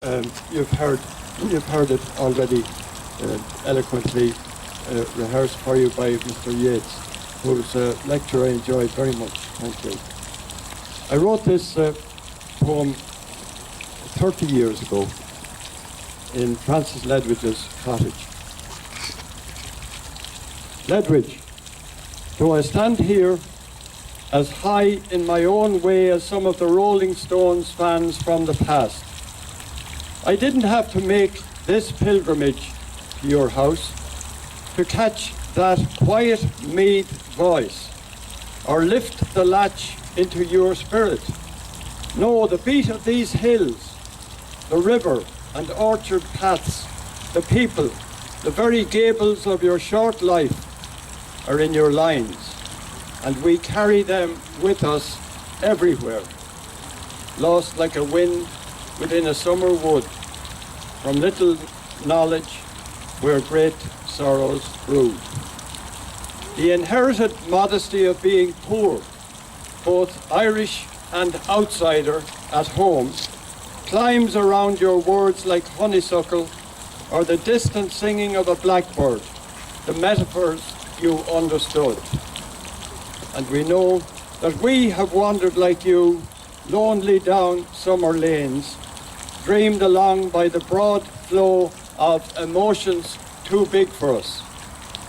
You've heard it already eloquently rehearsed for you by Mr. Yates, whose lecture I enjoyed very much. Thank you. I wrote this poem 30 years ago in Francis Ledwidge's cottage. Ledwidge, though I stand here as high in my own way as some of the Rolling Stones fans from the past, I didn't have to make this pilgrimage to your house to catch that quiet mead voice or lift the latch into your spirit. No, the beat of these hills, the river and orchard paths, the people, the very gables of your short life are in your lines, and we carry them with us everywhere, lost like a wind within a summer wood, from little knowledge where great sorrows brood. The inherited modesty of being poor, both Irish and outsider at home, climbs around your words like honeysuckle or the distant singing of a blackbird, the metaphors you understood. And we know that we have wandered like you, lonely down summer lanes, dreamed along by the broad flow of emotions too big for us,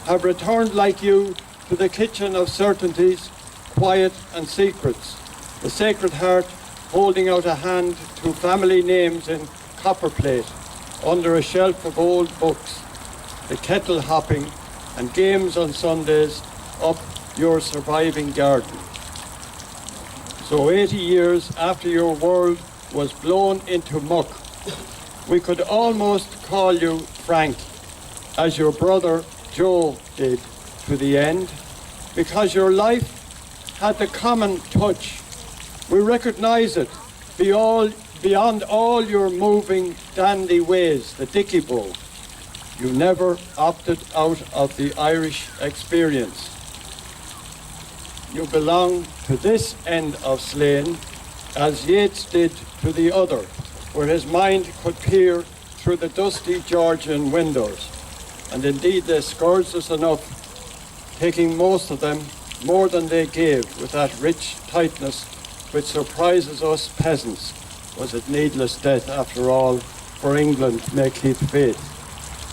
have returned like you to the kitchen of certainties, quiet and secrets, the Sacred Heart holding out a hand to family names in copperplate under a shelf of old books, the kettle hopping and games on Sundays up your surviving garden. So 80 years after your world was blown into muck, we could almost call you Frank, as your brother Joe did to the end, because your life had the common touch. We recognize it beyond all your moving dandy ways, the dicky bow. You never opted out of the Irish experience. You belong to this end of Slane, as Yeats did to the other, where his mind could peer through the dusty Georgian windows. And indeed they scourged us enough, taking most of them more than they gave, with that rich tightness which surprises us peasants. Was it needless death after all for England to make his faith,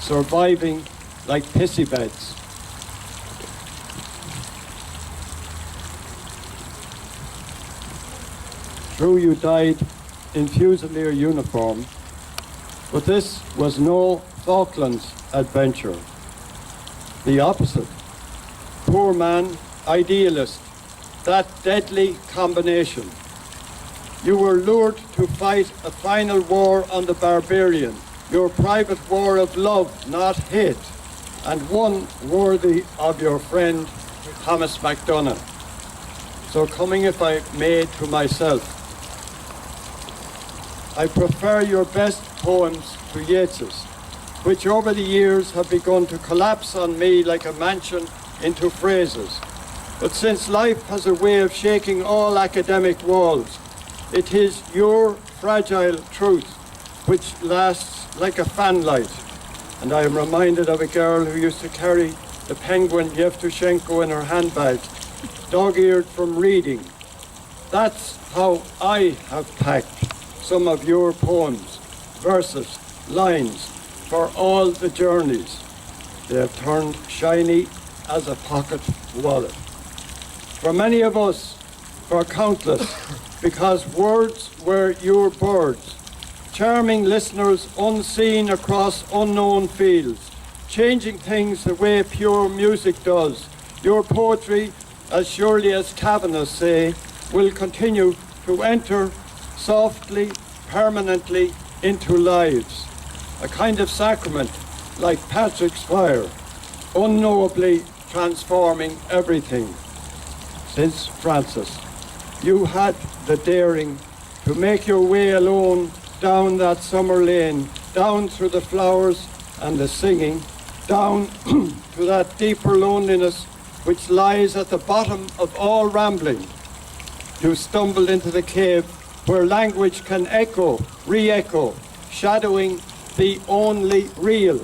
surviving like pissy beds? True, you died in Fusilier uniform, but this was no Falklands adventure. The opposite. Poor man, idealist, that deadly combination. You were lured to fight a final war on the barbarian, your private war of love, not hate, and one worthy of your friend Thomas MacDonagh. So coming, if I may, to myself, I prefer your best poems to Yeats's, which over the years have begun to collapse on me like a mansion into phrases. But since life has a way of shaking all academic walls, it is your fragile truth which lasts like a fanlight. And I am reminded of a girl who used to carry the penguin Yevtushenko in her handbag, dog-eared from reading. That's how I have packed some of your poems, verses, lines, for all the journeys. They have turned shiny as a pocket wallet. For many of us, for countless, because words were your birds, charming listeners unseen across unknown fields, changing things the way pure music does. Your poetry, as surely as Kavanagh say, will continue to enter softly, permanently into lives, a kind of sacrament like Patrick's fire, unknowably transforming everything. Since Francis, you had the daring to make your way alone down that summer lane, down through the flowers and the singing, down to that deeper loneliness which lies at the bottom of all rambling. You stumbled into the cave where language can echo, re-echo, shadowing the only real,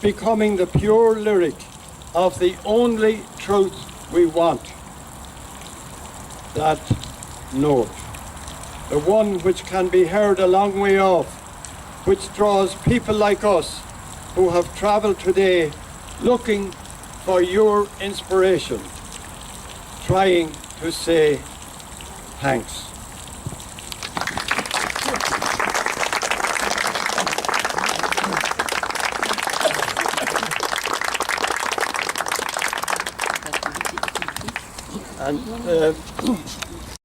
becoming the pure lyric of the only truth we want. That note, the one which can be heard a long way off, which draws people like us who have travelled today looking for your inspiration, trying to say thanks. And